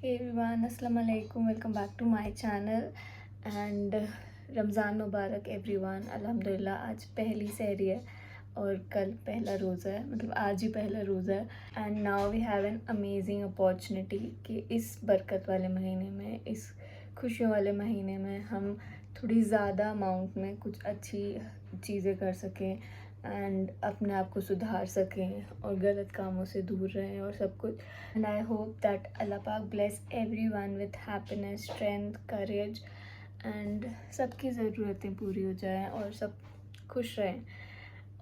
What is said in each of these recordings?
Hey everyone, Assalamu alaikum. Welcome back to my channel and Ramzan Mubarak everyone. अल्हम्दुलिल्लाह आज पहली सहरी है और कल पहला रोज़ा है, मतलब आज ही पहला रोज़ा है। And now we have an amazing opportunity कि इस बरकत वाले महीने में, इस खुशियों वाले महीने में हम थोड़ी ज़्यादा अमाउंट में कुछ अच्छी चीज़ें कर सकें एंड अपने आप को सुधार सकें और गलत कामों से दूर रहें और सब कुछ। एंड आई होप दैट अल्लाह पाक bless everyone with happiness, strength, courage and सबकी ज़रूरतें पूरी हो जाएं और सब खुश रहें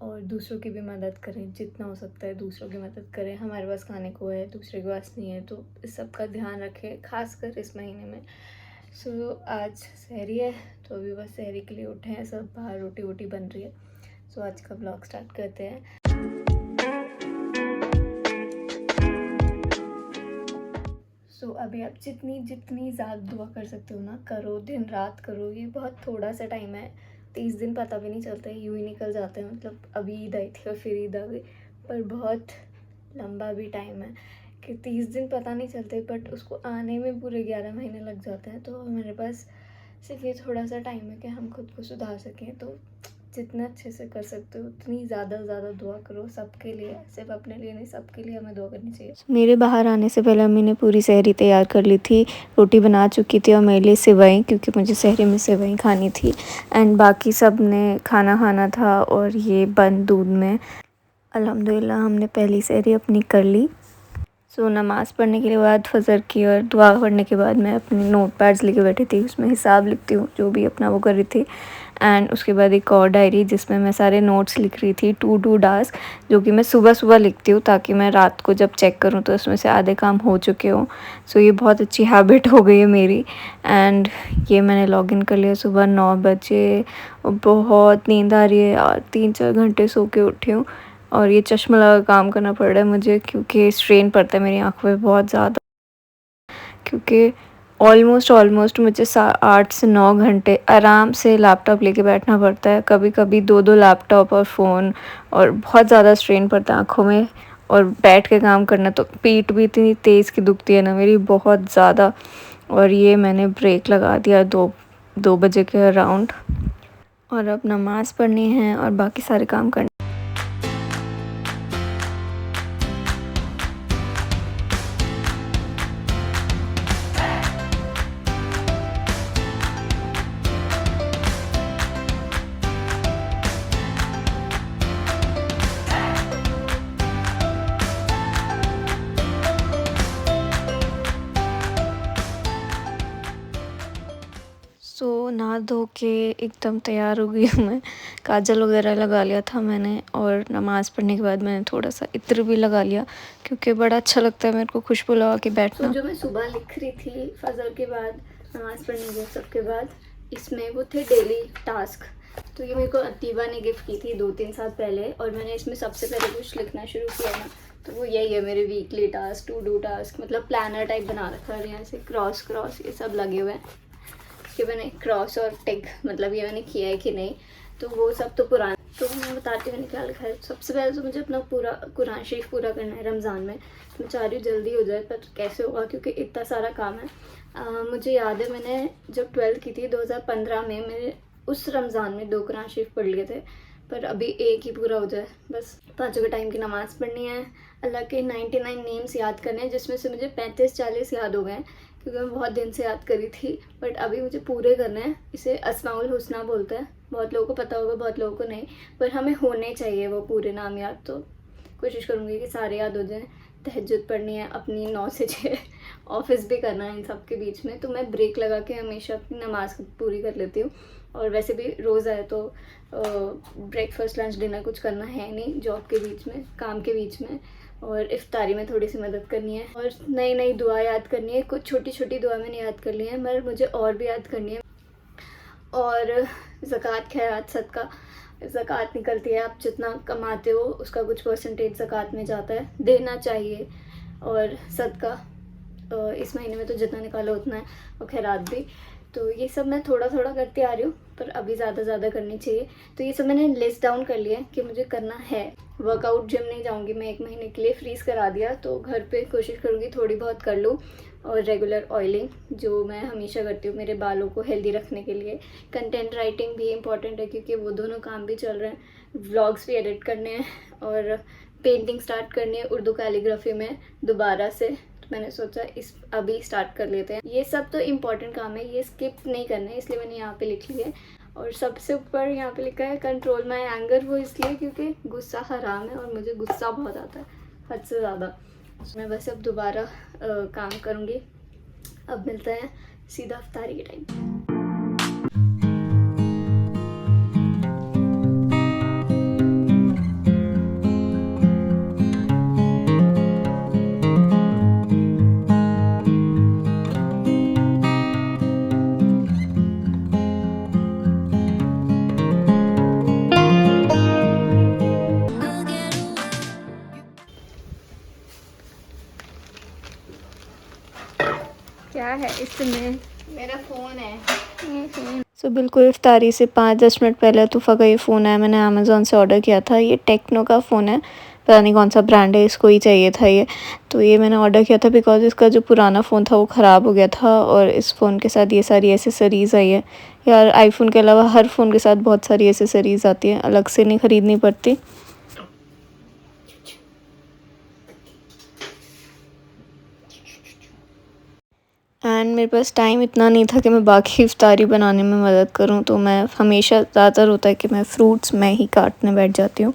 और दूसरों की भी मदद करें। जितना हो सकता है दूसरों की मदद करें। हमारे पास खाने को है, दूसरे के पास नहीं है, तो इस सब का ध्यान रखें, खासकर इस महीने में। सो आज सहरी है तो अभी बस सहरी के लिए उठे हैं सब, बाहर रोटी वोटी बन रही है। सो आज का ब्लॉग स्टार्ट करते हैं। अभी आप जितनी ज़्यादा दुआ कर सकते हो ना करो, दिन रात करो। ये बहुत थोड़ा सा टाइम है, 30 दिन पता भी नहीं चलता, यूँ ही निकल जाते हैं। मतलब अभी ईद आई थी और फिर ईद आ गई, पर बहुत लंबा भी टाइम है कि 30 दिन पता नहीं चलते, बट उसको आने में पूरे 11 महीने लग जाते हैं। तो हमारे पास सिर्फ ये थोड़ा सा टाइम है कि हम खुद को सुधार सकें। तो जितना अच्छे से कर सकते हो उतनी ज़्यादा दुआ करो सबके लिए, सिर्फ अपने लिए नहीं, सबके लिए हमें दुआ करनी चाहिए। मेरे बाहर आने से पहले अम्मी ने पूरी सहरी तैयार कर ली थी, रोटी बना चुकी थी और मेरे लिए सेवई, क्योंकि मुझे सहरी में सेवई खानी थी। एंड बाकी सब ने खाना था और ये बंद दूध में। अल्हम्दुलिल्लाह हमने पहली सहरी अपनी कर ली। सो नमाज़ पढ़ने के बाद फजर की और दुआ पढ़ने के बाद मैं अपने नोट पैड्स लेके बैठी थी, उसमें हिसाब लिखती हूँ जो भी अपना वो कर रही थी। एंड उसके बाद एक और डायरी जिसमें मैं सारे नोट्स लिख रही थी, टू टास्क, जो कि मैं सुबह लिखती हूँ ताकि मैं रात को जब चेक करूँ तो उसमें से आधे काम हो चुके हों। सो ये बहुत अच्छी हैबिट हो गई है मेरी। एंड ये मैंने लॉगिन कर लिया सुबह 9 बजे और बहुत नींद आ रही है यार, 3-4 घंटे सो के उठी हूँ और ये चश्मा लगा काम करना पड़ रहा है मुझे, क्योंकि स्ट्रेन पड़ता है मेरी आँखों पे बहुत ज़्यादा, क्योंकि ऑलमोस्ट मुझे 8 से 9 घंटे आराम से लैपटॉप लेके बैठना पड़ता है, कभी कभी 2 लैपटॉप और फ़ोन, और बहुत ज़्यादा स्ट्रेन पड़ता है आँखों में। और बैठ के काम करना तो पीठ भी इतनी तेज़ की दुखती है ना मेरी, बहुत ज़्यादा। और ये मैंने ब्रेक लगा दिया 2 बजे के अराउंड, और अब नमाज़ पढ़नी है और बाकी सारे काम करने। नहा धो के एकदम तैयार हो गई हूँ मैं। काजल वगैरह लगा लिया था मैंने, और नमाज़ पढ़ने के बाद मैंने थोड़ा सा इत्र भी लगा लिया, क्योंकि बड़ा अच्छा लगता है मेरे को खुशबू लगा के बैठना। तो जो मैं सुबह लिख रही थी फजर के बाद, नमाज़ पढ़ने के सब के बाद, इसमें वो थे डेली टास्क। तो ये मेरे को अतीबा ने गिफ्ट की थी 2-3 साल पहले, और मैंने इसमें सबसे पहले कुछ लिखना शुरू किया ना, तो वो यही है मेरे weekly task, to do task. मतलब प्लानर टाइप बना रखा है, यहाँ से क्रॉस ये सब लगे हुए हैं कि मैंने क्रॉस और टिक, मतलब ये मैंने किया है कि नहीं। तो वो सब तो पुराना, तो मैं बताती हूँ मैंने क्या लिखा है। सबसे पहले तो मुझे अपना पूरा कुरान शरीफ पूरा करना है रमज़ान में। मैं चाह रही हूँ जल्दी हो जाए, पर कैसे होगा क्योंकि इतना सारा काम है। मुझे याद है मैंने जब 12th की थी 2015 में, मैंने उस रमज़ान में 2 कुरान शरीफ पढ़ लिए थे, पर अभी एक ही पूरा हो जाए बस। 5 वक्त टाइम की नमाज़ पढ़नी है, अल्लाह के 99 नेम्स याद करने हैं, जिसमें से मुझे 35-40 याद हो गए हैं क्योंकि मैं बहुत दिन से याद करी थी, बट अभी मुझे पूरे करने हैं। इसे अस्माउल हुस्ना बोलते हैं, बहुत लोगों को पता होगा, बहुत लोगों को नहीं, पर हमें होने चाहिए वो पूरे नाम याद। तो कोशिश करूँगी कि सारे याद हो जाएं। तहज्जुद पढ़नी है अपनी 9 से 6, ऑफिस भी करना है इन सब के बीच में, तो मैं ब्रेक लगा के हमेशा अपनी नमाज़ पूरी कर लेती हूँ। और वैसे भी रोज़ा है तो ब्रेकफास्ट लंच डिनर कुछ करना है नहीं, जॉब के बीच में, काम के बीच में, और इफ्तारी में थोड़ी सी मदद करनी है, और नई दुआ याद करनी है। कुछ छोटी दुआ मैंने याद कर ली है, मगर मुझे और भी याद करनी है। और ज़कात, खैरात, सदका, ज़कात निकलती है, आप जितना कमाते हो उसका कुछ परसेंटेज ज़कात में जाता है, देना चाहिए। और सदका इस महीने में तो जितना निकालो उतना है, और खैरात भी। तो ये सब मैं थोड़ा थोड़ा करती आ रही हूँ, पर अभी ज़्यादा करनी चाहिए। तो ये सब मैंने लिस्ट डाउन कर लिया है कि मुझे करना है। वर्कआउट जिम नहीं जाऊँगी मैं, 1 महीने के लिए फ्रीज़ करा दिया, तो घर पे कोशिश करूँगी थोड़ी बहुत कर लूँ। और रेगुलर ऑयलिंग जो मैं हमेशा करती हूँ मेरे बालों को हेल्दी रखने के लिए। कंटेंट राइटिंग भी इम्पॉर्टेंट है क्योंकि वो दोनों काम भी चल रहे हैं। व्लॉग्स भी एडिट करने हैं और पेंटिंग स्टार्ट करनी है उर्दू कैलीग्राफी में दोबारा से। तो मैंने सोचा इस अभी स्टार्ट कर लेते हैं। ये सब तो इम्पॉर्टेंट काम है, ये स्किप नहीं करना है, इसलिए मैंने यहाँ पे लिख लिया है। और सबसे ऊपर यहाँ पे लिखा है कंट्रोल माई एंगर, वो इसलिए क्योंकि गुस्सा हराम है और मुझे गुस्सा बहुत आता है, हद से ज़्यादा। मैं बस अब दोबारा काम करूँगी। अब मिलता है सीधा इफ्तारी के टाइम। क्या है इसमें? मेरा फ़ोन है। सो बिल्कुल इफ्तारी से 5-10 मिनट पहले तूफ़ा का ये फ़ोन आया। मैंने अमेज़ोन से ऑर्डर किया था। ये टेक्नो का फ़ोन है, पता नहीं कौन सा ब्रांड है, इसको ही चाहिए था ये। तो ये मैंने ऑर्डर किया था बिकॉज़ इसका जो पुराना फ़ोन था वो ख़राब हो गया था और इस फ़ोन के साथ ये सारी एसेसरीज़ आई है। यार आईफ़ोन के अलावा हर फ़ोन के साथ बहुत सारी एसेसरीज़ आती हैं, अलग से नहीं ख़रीदनी पड़ती। एंड मेरे पास टाइम इतना नहीं था कि मैं बाकी इफ्तारी बनाने में मदद करूं, तो मैं हमेशा ज़्यादातर होता है कि मैं फ्रूट्स मैं ही काटने बैठ जाती हूँ।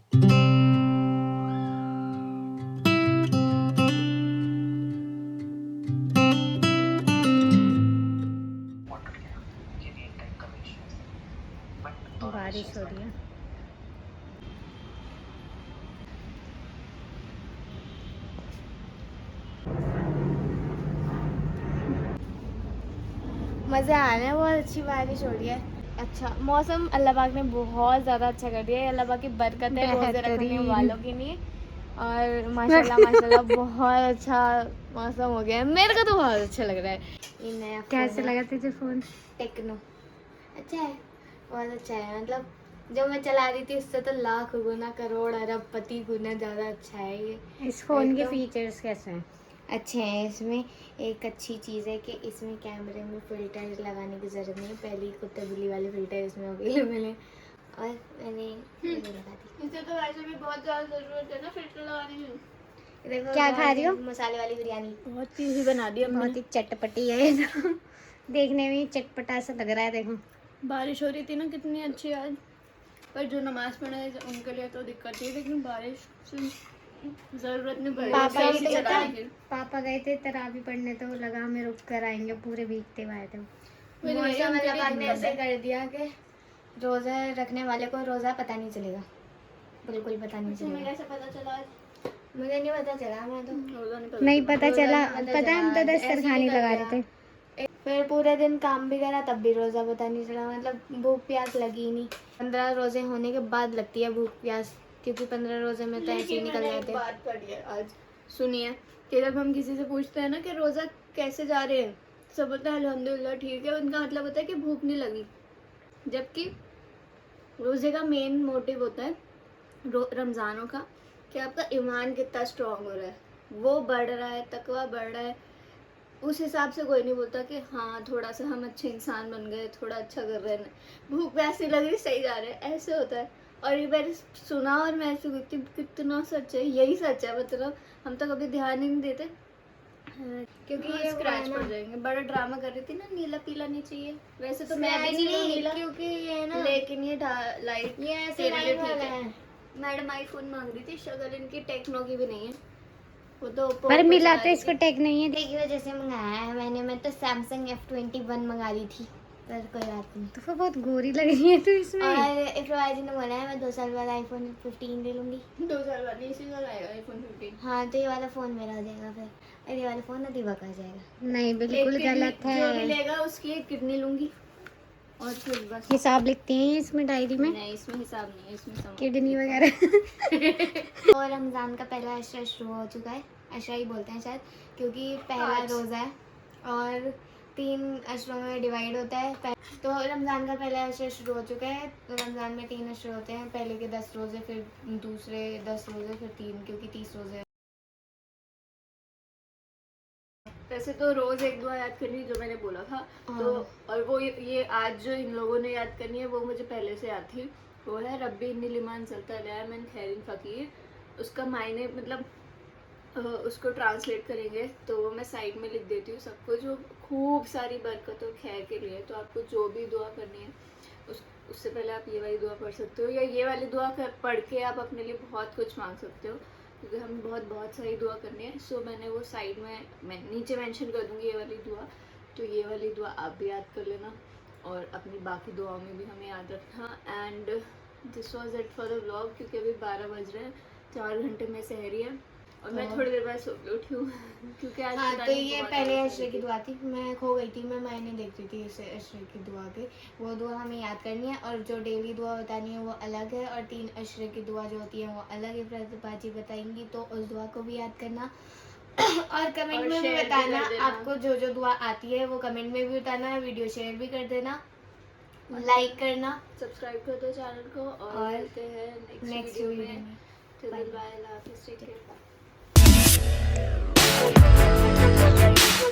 बारिश हो रही है। मज़ा आ रहा है, बहुत अच्छी बारिश हो रही है। अच्छा मौसम अल्लाह पाक ने बहुत ज़्यादा अच्छा कर दिया है। अल्लाह पाक की बरकत है रोज़े रखने वालों के लिए। और माशाल्लाह माशाल्लाह बहुत अच्छा मौसम हो गया है। मेरे को तो बहुत अच्छा लग रहा है। ये नया कैसे लगा तुझे फ़ोन? टेक्नो अच्छा है, बहुत अच्छा है। मतलब जब मैं चला रही थी उससे तो लाख गुना करोड़ अरब पति गुना ज़्यादा अच्छा है ये। इस फ़ोन के एकदम फीचर्स कैसे हैं? अच्छे हैं। इसमें एक अच्छी चीज़ है कि इसमें कैमरे में फ़िल्टर लगाने की ज़रूरत नहीं है। पहले ही कुत्ते बिल्ली वाले फ़िल्टर इसमें अवेलेबल है और मैंने ये लगा दी। इसे तो वैसे भी बहुत ज़्यादा ज़रूरत है ना फ़िल्टर लगाने की। देखो क्या खा रही हो? मसाले वाली बिरयानी बहुत ईजी बना दी हमने। बहुत ही चटपटी है ये तो। देखने में ही चटपटा सा लग रहा है। देखो बारिश हो रही थी ना कितनी अच्छी आज, पर जो नमाज़ पढ़े उनके लिए तो दिक्कत थी, लेकिन बारिश से ज़रूरत नहीं पड़ी। पापा गए थे तरावी पढ़ने, तो लगा में रुक कर आएंगे, पूरे भीगते हुए आए थे। मौसम अल्लाह पाक ने ऐसे कर दिया कि रोज़ा रखने वाले को रोज़ा पता नहीं चलेगा, बिल्कुल पता नहीं चलेगा। कैसे पता चला? मुझे नहीं पता चला, मैं तो नहीं पता चला। पता हम तो दस्तरखानी लगा रहे थे। फिर पूरे दिन काम भी करा तब भी रोज़ा पता नहीं चला। मतलब भूख प्यास लगी ही नहीं। 15 रोज़े होने के बाद लगती है भूख प्यास, क्योंकि 15 रोज़े में तो ऐसे ही निकल जाते हैं। बात पड़ी है आज, सुनिए कि जब हम किसी से पूछते हैं ना कि रोज़ा कैसे जा रहे हैं, सब बोलते हैं अल्हम्दुलिल्लाह ठीक है। उनका मतलब होता है कि भूख नहीं लगी, जबकि रोज़े का मेन मोटिव होता है रमज़ानों का कि आपका ईमान कितना स्ट्रॉन्ग हो रहा है, वो बढ़ रहा है, तकवा बढ़ रहा है। उस हिसाब से कोई नहीं बोलता कि हाँ थोड़ा सा हम अच्छे इंसान बन गए, थोड़ा अच्छा कर रहे हैं, भूख प्यास नहीं लग रही, सही जा रहे हैं, ऐसे होता है। और ये मैंने सुना और मैं ऐसे कहती कितना सच है, यही सच है। मतलब हम तो कभी ध्यान ही नहीं देते क्योंकि ये स्क्रैच पड़ जाएंगे। बड़ा ड्रामा कर रही थी ना, नीला पीला नहीं चाहिए। वैसे तो मैं भी नहीं नीला, क्योंकि ये ना, लेकिन ये लाइट ये ऐसे लाइट ठीक है। मैडम आईफोन मांग रही थी, शक्ल इनकी टेक्नो की भी नहीं है, वो तो पर मिला तो इसको टेक नहीं है। की वजह से मंगाया है मैंने। मैं तो सैमसंग F21 मंगा ली थी, पर कोई बात नहीं। तो फिर बहुत गोरी लग रही है तू इसमें। और इफ्राज जी ने बोला है मैं 2 साल बाद iPhone 15 ले लूँगी। 2 साल बाद इसी साल आएगा iPhone 15। हाँ तो ये वाला फ़ोन मेरा हो जाएगा फिर, और ये वाला फ़ोन अदीबा का हो जाएगा। नहीं बिल्कुल गलत है। जो भी लेगा उसकी एक किडनी लूँगी और फिर बस। हिसाब लिखते हैं इसमें डायरी में? नहीं इसमें हिसाब नहीं है, इसमें किडनी वगैरह। और रमज़ान का पहला अशरा शुरू हो चुका है, अशरा ही बोलते हैं शायद, क्योंकि पहला रोज़ा है। और 3 अशरों में डिवाइड होता है। तो रमज़ान का पहला अशर शुरू हो चुका है। तो रमज़ान में 3 अशर होते हैं, पहले के 10 रोज़े, फिर दूसरे 10 रोज़े, फिर 3, क्योंकि 30 रोज़े। वैसे तो रोज एक दुआ याद करनी जो मैंने बोला था, हाँ। तो और वो ये आज जो इन लोगों ने याद करनी है वो मुझे पहले से याद थी। वो है रब्बी इन्नी लिमान चलता है मैं खैरिन फ़कीर। उसका मायने मतलब उसको ट्रांसलेट करेंगे तो वो मैं साइड में लिख देती हूँ सबको, जो खूब सारी बरकत और खैर के लिए। तो आपको जो भी दुआ करनी है उससे पहले आप ये वाली दुआ पढ़ सकते हो, या ये वाली दुआ पढ़ के आप अपने लिए बहुत कुछ मांग सकते हो, क्योंकि हमें बहुत सारी दुआ करनी है। सो मैंने वो साइड में मैं नीचे मेंशन कर दूँगी ये वाली दुआ। तो ये वाली दुआ आप भी याद कर लेना और अपनी बाकी दुआओं में भी हमें याद रखना। And this was it for the vlog, क्योंकि अभी 12 बज रहे हैं, 4 घंटे में सहरी है और मैं थोड़ी देर बाद सो के उठी हूँ क्योंकि आज हाँ, पता तो नहीं ये बहुत पहले आलस आ अशरे रही की थी। दुआ थी। मैं खो गई थी, मैं मायने देखती थी इस अशरे की दुआ के। वो दुआ हमें याद करनी है, और जो डेली दुआ बतानी है वो अलग है, और 3 अशरे की दुआ जो होती है वो अलग है। प्रतिभा जी बताएंगी, तो उस दुआ को भी याद करना और कमेंट और में भी शेयर भी बताना कर देना। आपको जो दुआ आती है, वो कमेंट में भी बताना, वीडियो शेयर भी कर देना, लाइक करना, सब्सक्राइब कर दो चैनल को और और मिलते हैं नेक्स्ट नेक्स्ट वीडियो वीडियो में। में। Till bye then bye. Bye, अल्लाह हाफिज़, टेक केयर।